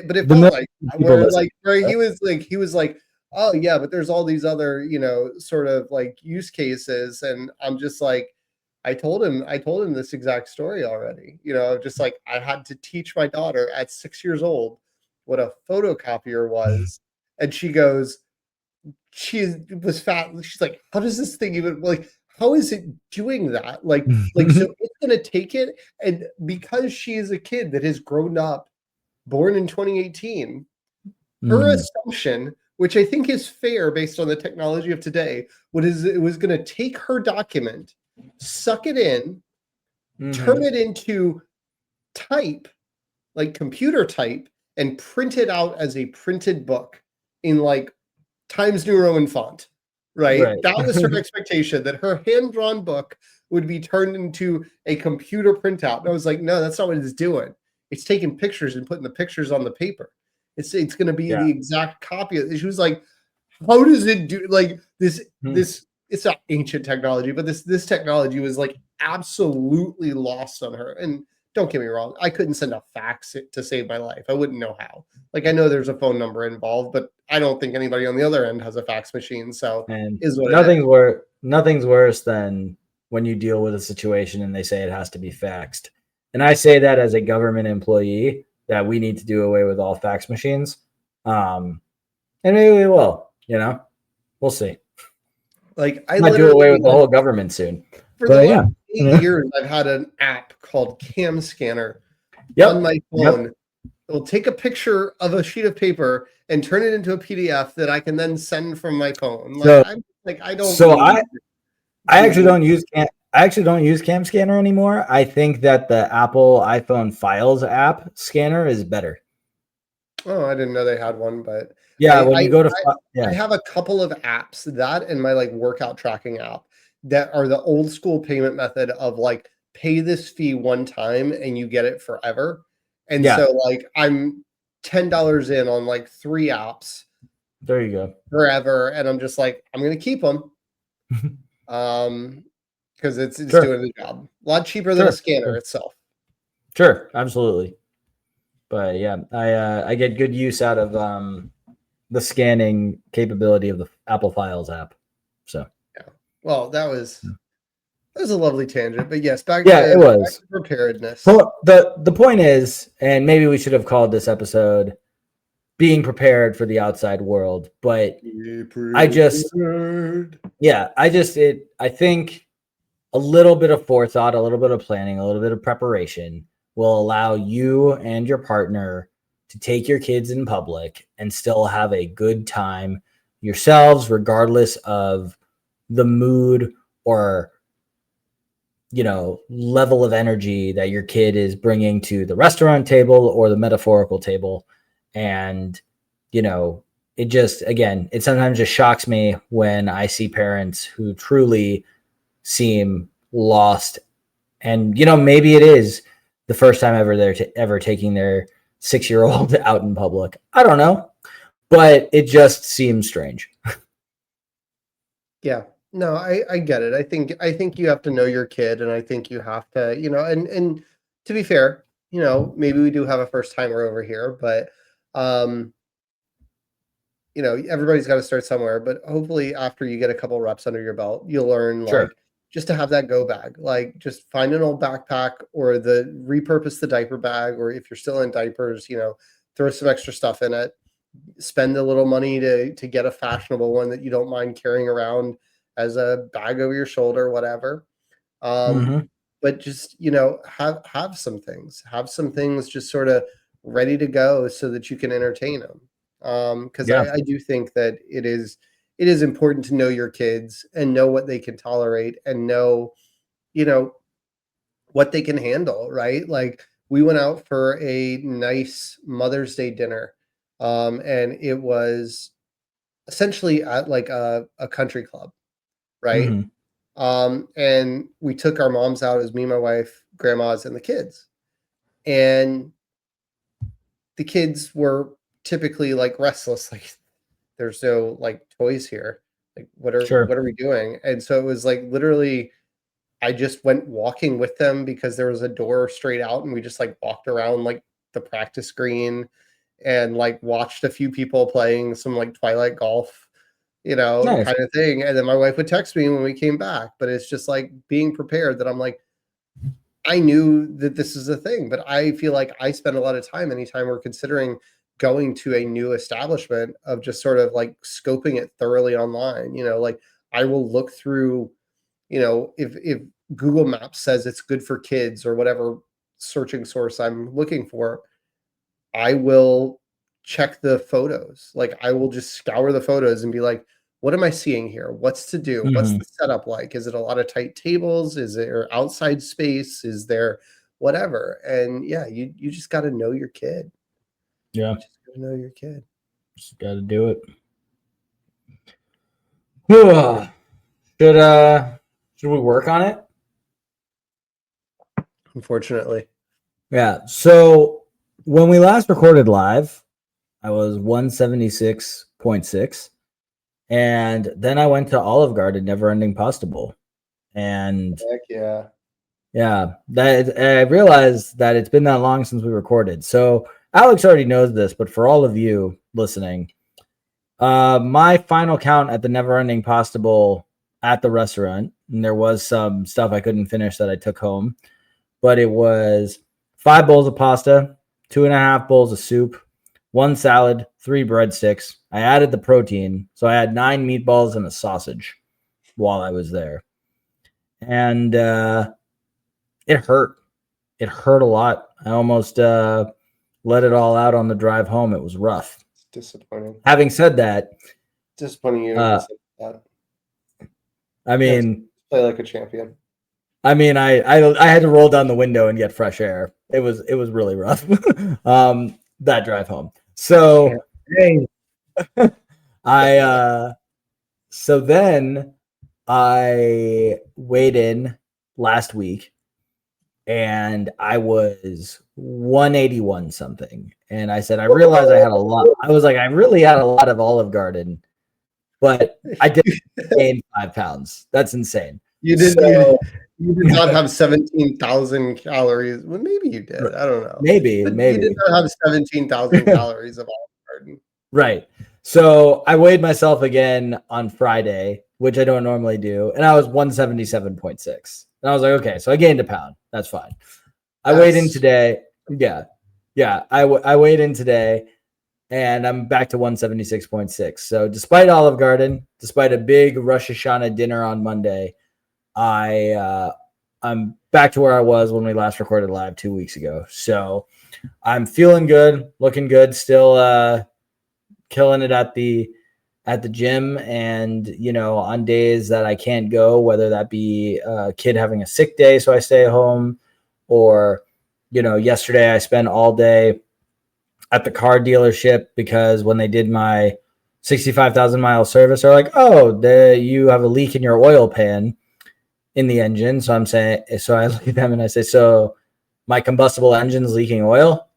The felt million like people listen. where he was like, oh yeah, but there's all these other, sort of like use cases. And I'm just like, I told him this exact story already. Just like I had to teach my daughter at 6 years old what a photocopier was. And she was fat. She's like, how does this thing even like? How is it doing that? Like, so it's gonna take it, and because she is a kid that has grown up, born in 2018, her Mhm. assumption, which I think is fair based on the technology of today, it was gonna take her document, suck it in, turn Mhm. it into type, like computer type, and print it out as a printed book in like Times New Roman font, right? Right. That was her expectation that her hand-drawn book would be turned into a computer printout. And I was like, no, that's not what it's doing. It's taking pictures and putting the pictures on the paper. It's going to be Yeah. the exact copy. She was like, how does it do like this? Hmm. This it's not ancient technology, but this technology was like absolutely lost on her. And don't get me wrong, I couldn't send a fax to save my life. I wouldn't know how. Like I know there's a phone number involved, but I don't think anybody on the other end has a fax machine. So And is what it is. nothing's worse than when you deal with a situation and they say it has to be faxed. And I say that as a government employee that we need to do away with all fax machines. And maybe we will, we'll see. Like I Might do literally away with the whole government soon. for But the yeah. last 8 years, I've had an app called Cam Scanner on my phone. Yep. It'll take a picture of a sheet of paper and turn it into a PDF that I can then send from my phone. So- I don't. So I actually to- don't use Cam Scanner anymore. I think that the Apple iPhone Files app scanner is better. Oh, I didn't know they had one, but Yeah, when you go to I have a couple of apps, that and my like workout tracking app, that are the old school payment method of like pay this fee one time and you get it forever. And Yeah. so like I'm $10 in on like 3 apps There you go. forever, and I'm just like, I'm gonna keep them. Because it's Sure. doing the job. A lot cheaper than a scanner itself. Sure, absolutely. But yeah, I get good use out of the scanning capability of the Apple Files app. So Well, that was a lovely tangent, but yes, it was back to preparedness. Well, the point is, and maybe we should have called this episode "Being Prepared for the Outside World," but I think a little bit of forethought, a little bit of planning, a little bit of preparation will allow you and your partner to take your kids in public and still have a good time yourselves, regardless of the mood or level of energy that your kid is bringing to the restaurant table or the metaphorical table. And it sometimes just shocks me when I see parents who truly seem lost. And maybe it is the first time ever they're ever taking their 6-year-old out in public. I don't know, but it just seems strange. Yeah. No, I get it. I think you have to know your kid, and I think you have to, and to be fair, maybe we do have a first timer over here, but everybody's got to start somewhere. But hopefully after you get a couple reps under your belt, you'll learn Sure. just to have that go bag. Like just find an old backpack or repurpose the diaper bag, or if you're still in diapers, throw some extra stuff in it. Spend a little money to get a fashionable one that you don't mind carrying around as a bag over your shoulder, whatever. But just have some things just sort of ready to go so that you can entertain them. Because I do think that it is important to know your kids and know what they can tolerate and know what they can handle, right? Like we went out for a nice Mother's Day dinner, and it was essentially at like a country club, right? And we took our moms out. It was me, my wife, grandmas, and the kids. And the kids were typically like restless, like there's no like toys here. Like what are we doing? And so it was like literally I just went walking with them because there was a door straight out, and we just like walked around like the practice green and like watched a few people playing some like Twilight golf, Nice. kind of thing. And then my wife would text me when we came back, but it's just like being prepared that I'm like, I knew that this is a thing, but I feel like I spend a lot of time anytime we're considering going to a new establishment of just sort of like scoping it thoroughly online. Like I will look through, if Google Maps says it's good for kids or whatever searching source I'm looking for, I will check the photos. Like I will just scour the photos and be like, what am I seeing here? What's to do? What's the setup like? Is it a lot of tight tables? Is there outside space? Is there whatever? And yeah, you just got to know your kid. Yeah. You just got to know your kid. Just got to do it. Should we work on it? Unfortunately. Yeah. So when we last recorded live, I was 176.6. And then I went to Olive Garden Never Ending Pasta Bowl. And Heck yeah. yeah, that I realized that it's been that long since we recorded. So Alex already knows this, but for all of you listening, my final count at the Never Ending Pasta Bowl at the restaurant, and there was some stuff I couldn't finish that I took home, but it was 5 bowls of pasta, 2.5 bowls of soup, 1 salad, 3 breadsticks. I added the protein, so I had 9 meatballs and a sausage while I was there, and it hurt. It hurt a lot. I almost let it all out on the drive home. It was rough. It's disappointing. Having said that, Disappointing you. That. I mean, play like a champion. I had to roll down the window and get fresh air. It was really rough. That drive home. So so then I weighed in last week and I was 181 something. And I said, I realized I had a lot. I was like, I really had a lot of Olive Garden, but I did gain 5 pounds. That's insane. You did not have 17,000 calories. Well, maybe you did. I don't know. Maybe. You did not have 17,000 calories of Olive Garden. Right. So I weighed myself again on Friday, which I don't normally do, and I was 177.6. And I was like, okay, so I gained a pound. That's fine. I weighed in today. Yeah. I weighed in today, and I'm back to 176.6. So despite Olive Garden, despite a big Rosh Hashanah dinner on Monday, I'm back to where I was when we last recorded live 2 weeks ago. So I'm feeling good, looking good, still killing it at the gym, and on days that I can't go, whether that be a kid having a sick day so I stay home, or yesterday I spent all day at the car dealership because when they did my 65,000 mile service, they're like, oh, you have a leak in your oil pan in the engine. So I look at them and I say, so my combustible engine's leaking oil?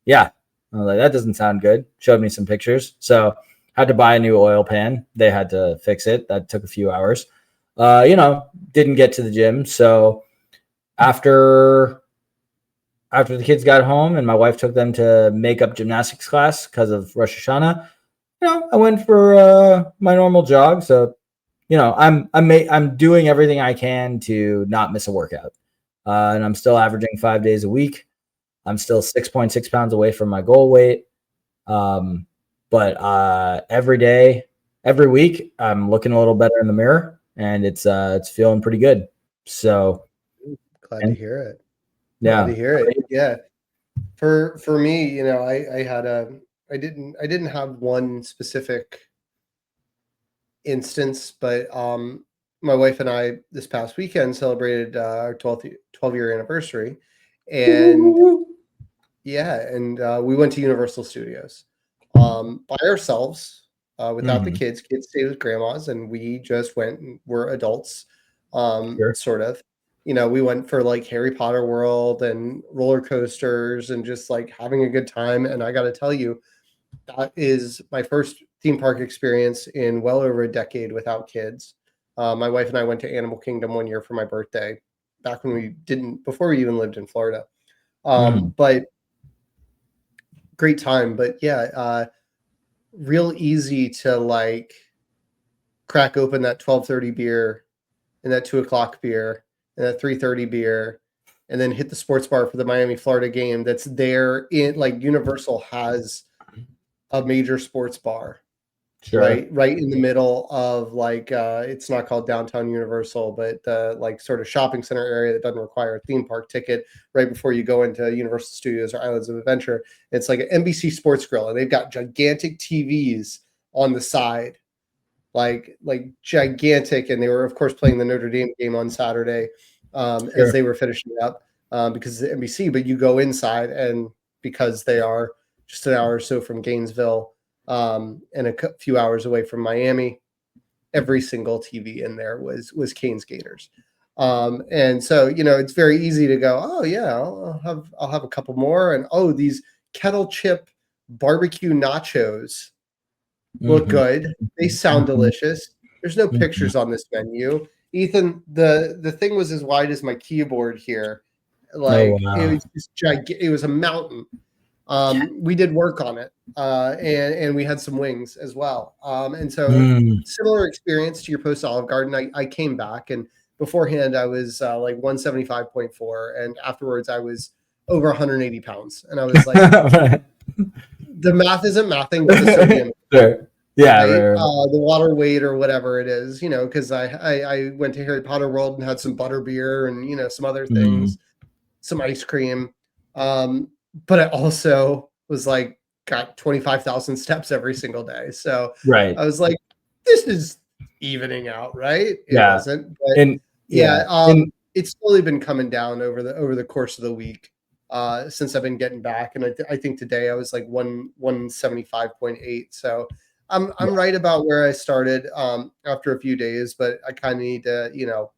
Yeah. I was like, that doesn't sound good. Showed me some pictures. So had to buy a new oil pan. They had to fix it. That took a few hours. Didn't get to the gym. So after the kids got home and my wife took them to makeup gymnastics class because of Rosh Hashanah, I went for my normal jog. So, I'm doing everything I can to not miss a workout. And I'm still averaging 5 days a week. I'm still 6.6 pounds away from my goal weight. But every week, I'm looking a little better in the mirror, and it's feeling pretty good. So glad to hear it. Yeah, glad to hear it. Yeah. For me, I didn't have one specific instance, but my wife and I this past weekend celebrated our 12-year anniversary, and we went to Universal Studios by ourselves without the kids. Kids stayed with grandmas, and we just went and were adults, sort of. We went for like Harry Potter World and roller coasters and just like having a good time. And I got to tell you, that is my first theme park experience in well over a decade without kids. My wife and I went to Animal Kingdom one year for my birthday, back when before we even lived in Florida. But great time. But yeah, real easy to like crack open that 12:30 beer and that 2 o'clock beer and that 3:30 beer, and then hit the sports bar for the Miami Florida game. That's there in like Universal has a major sports bar, right in the middle of like it's not called Downtown Universal, but the like sort of shopping center area that doesn't require a theme park ticket right before you go into Universal Studios or Islands of Adventure. It's like an NBC Sports Grill, and they've got gigantic TVs on the side, like gigantic, and they were of course playing the Notre Dame game on Saturday as they were finishing up because it's NBC. But you go inside, and because they are just an hour or so from Gainesville and a few hours away from Miami, every single TV in there was Canes Gators. And so, it's very easy to go, oh yeah, I'll have a couple more. And oh, these kettle chip barbecue nachos look good. They sound delicious. There's no pictures on this menu. Ethan, the thing was as wide as my keyboard here. Like it was just it was a mountain. We did work on it, and we had some wings as well. And so similar experience to your post Olive Garden. I came back, and beforehand I was like 175.4, and afterwards I was over 180 pounds, and I was like, the math isn't mathing, but the sodium. Sure. Yeah, right? The water weight or whatever it is, because I went to Harry Potter World and had some butter beer and some other things, some ice cream. But I also was like got 25,000 steps every single day. So right. I was like, this is evening out, right? It wasn't, but and it's slowly been coming down over the course of the week. Since I've been getting back, and I think today I was like 175.8. So I'm right about where I started after a few days, but I kind of need to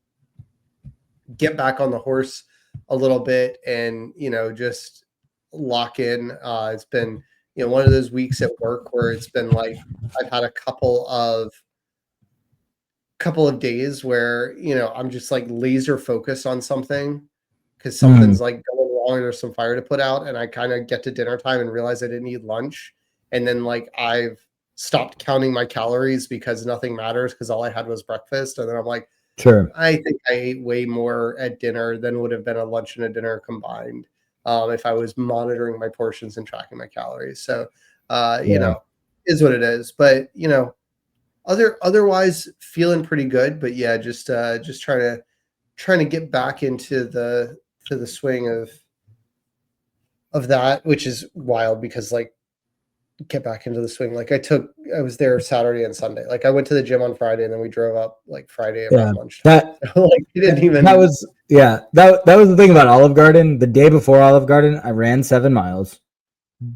get back on the horse a little bit and just lock in. It's been one of those weeks at work where it's been like I've had a couple of days where I'm just like laser focused on something because something's like going wrong, there's some fire to put out, and I kind of get to dinner time and realize I didn't eat lunch, and then like I've stopped counting my calories because nothing matters because all I had was breakfast, and then I'm like, sure, I think I ate way more at dinner than would have been a lunch and a dinner combined if I was monitoring my portions and tracking my calories. So is what it is, but otherwise feeling pretty good, but yeah, just trying to get back into the swing of that, which is wild because like get back into the swing. Like I was there Saturday and Sunday. Like I went to the gym on Friday and then we drove up like Friday around lunch. That like we didn't even. That was that was the thing about Olive Garden. The day before Olive Garden, I ran 7 miles.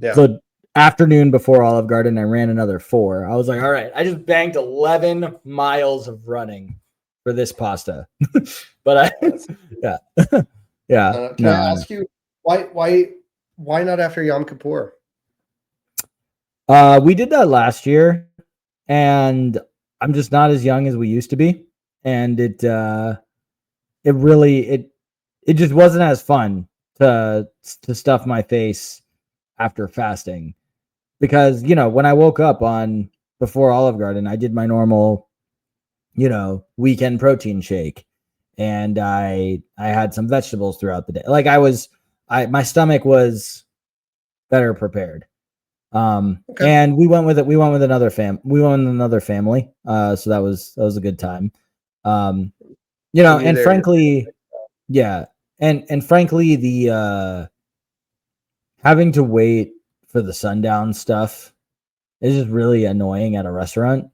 Yeah. The afternoon before Olive Garden, I ran another 4. I was like, all right, I just banked 11 miles of running for this pasta. But yeah. Can I ask you why not after Yom Kippur? We did that last year, and I'm just not as young as we used to be, and it really just wasn't as fun to stuff my face after fasting, because when I woke up on before Olive Garden, I did my normal weekend protein shake, and I had some vegetables throughout the day. Like my stomach was better prepared. Okay. And we went with another family. So that was a good time. And frankly, and frankly, the having to wait for the sundown stuff is just really annoying at a restaurant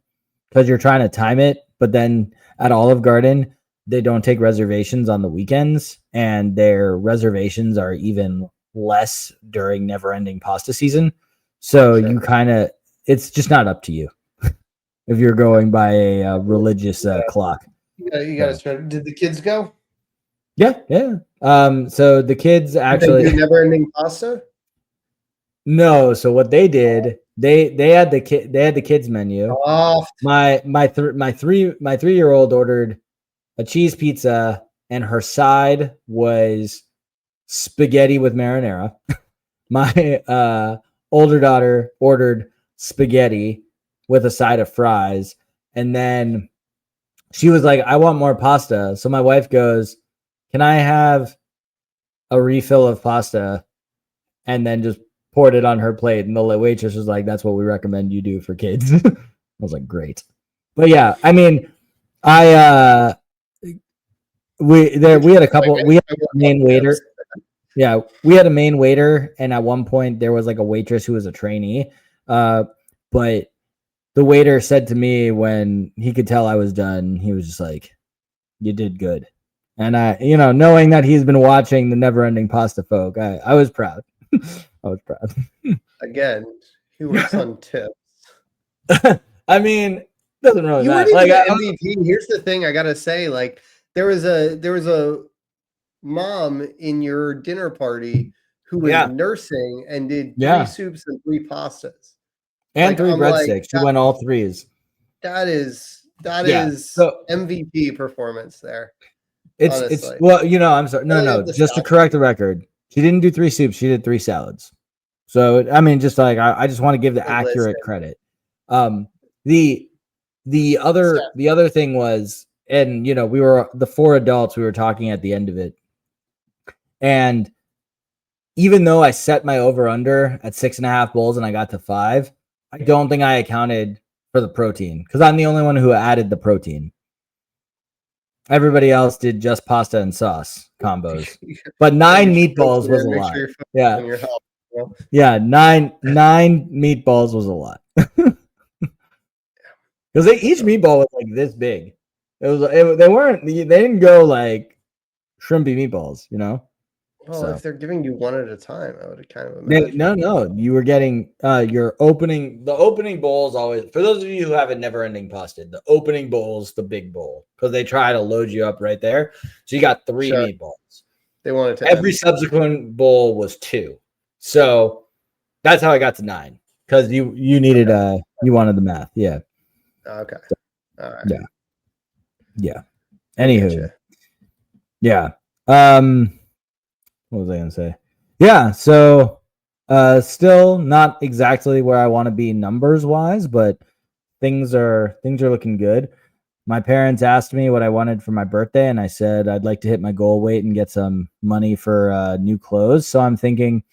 because you're trying to time it, but then at Olive Garden, they don't take reservations on the weekends, and their reservations are even less during never-ending pasta season. So sure. It's just not up to you if you're going by a religious clock. You got to start. Did the kids go? Yeah. So the kids actually never-ending pasta. No. So what they did, they had the kids menu. My 3-year-old ordered a cheese pizza, and her side was spaghetti with marinara. My older daughter ordered spaghetti with a side of fries, and then she was like, I want more pasta. So my wife goes, can I have a refill of pasta? And then just poured it on her plate, and the waitress was like, that's what we recommend you do for kids. I was like, great. But yeah, I mean, we had a couple, we had a main waiter. Yeah, we had a main waiter, and at one point there was like a waitress who was a trainee. But the waiter said to me when he could tell I was done, he was just like, you did good. And I, knowing that he's been watching the Never Ending Pasta Folk, I was proud. I was proud. Again, he works on tips. I mean, doesn't really matter. You weren't even MVP. Here's the thing I gotta say, like there was a mom in your dinner party who was Yeah. nursing and did 3 Yeah. soups and 3 pastas. And Like, 3 I'm like, breadsticks. She went all threes. that is Yeah. So MVP performance there. it's Honestly. well, I'm sorry. No, Really no. have the Just to salad. correct the record, she didn't do 3 soups. She did 3 salads. So I mean, just like I just want to give the accurate Listen. credit. The other thing was, and we were the 4 adults. We were talking at the end of it, and even though I set my over under at 6.5 bowls and I got to 5, I don't think I accounted for the protein because I'm the only one who added the protein. Everybody else did just pasta and sauce combos, but 9 meatballs was a lot. Yeah, on your health, you know? yeah, nine meatballs was a lot because each meatball was like this big. They didn't go like shrimpy meatballs, Well, So if they're giving you one at a time, I would kind of imagine. no, you were getting the opening bowls always. For those of you who haven't never ending pasted, the opening bowl's the big bowl because they try to load you up right there. So you got 3 Sure. meatballs. They wanted to Every end. subsequent bowl was 2. So that's how I got to 9 because you needed you wanted the math. Yeah. Okay. All right. Yeah. I Anywho. getcha. Yeah. What was I gonna say? Yeah, so still not exactly where I want to be numbers wise, but things are looking good. My parents asked me what I wanted for my birthday, and I said I'd like to hit my goal weight and get some money for new clothes. So I'm thinking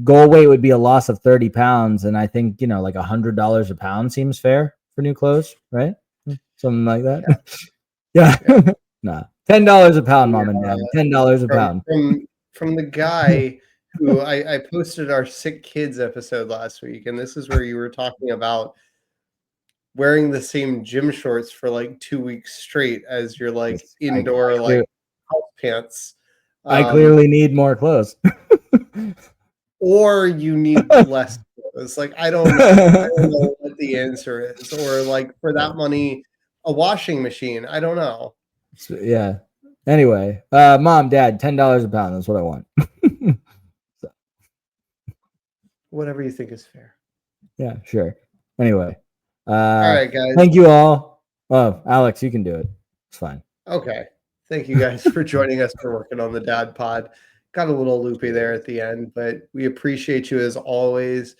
goal weight would be a loss of 30 pounds, and I think like $100 a pound seems fair for new clothes, right? Something like that. Yeah. Nah. $10 a pound, mom and dad. $10 a pound. From the guy who I posted our sick kids episode last week, and this is where you were talking about wearing the same gym shorts for like 2 weeks straight as your like indoor like house pants. I clearly need more clothes. Or you need less clothes. Like I don't know what the answer is. Or like for that money, a washing machine. I don't know. So, yeah. Anyway, mom, dad, $10 a pound. That's what I want. Whatever you think is fair. Yeah, sure. Anyway, all right, guys. Thank you all. Oh, Alex, you can do it. It's fine. Okay. Thank you guys for joining us for working on the Dad Pod. Got a little loopy there at the end, but we appreciate you as always.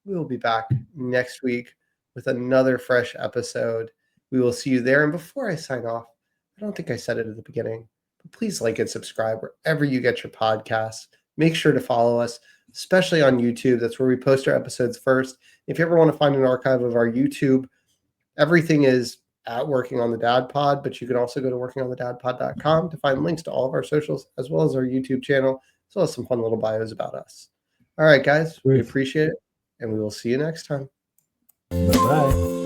We will be back next week with another fresh episode. We will see you there. And before I sign off, I don't think I said it at the beginning, but please like and subscribe wherever you get your podcasts. Make sure to follow us, especially on YouTube. That's where we post our episodes first. If you ever want to find an archive of our YouTube, everything is at Working on the Dad Pod, but you can also go to workingonthedadpod.com to find links to all of our socials, as well as our YouTube channel, as well as some fun little bios about us. All right, guys, we appreciate it, and we will see you next time. Bye-bye.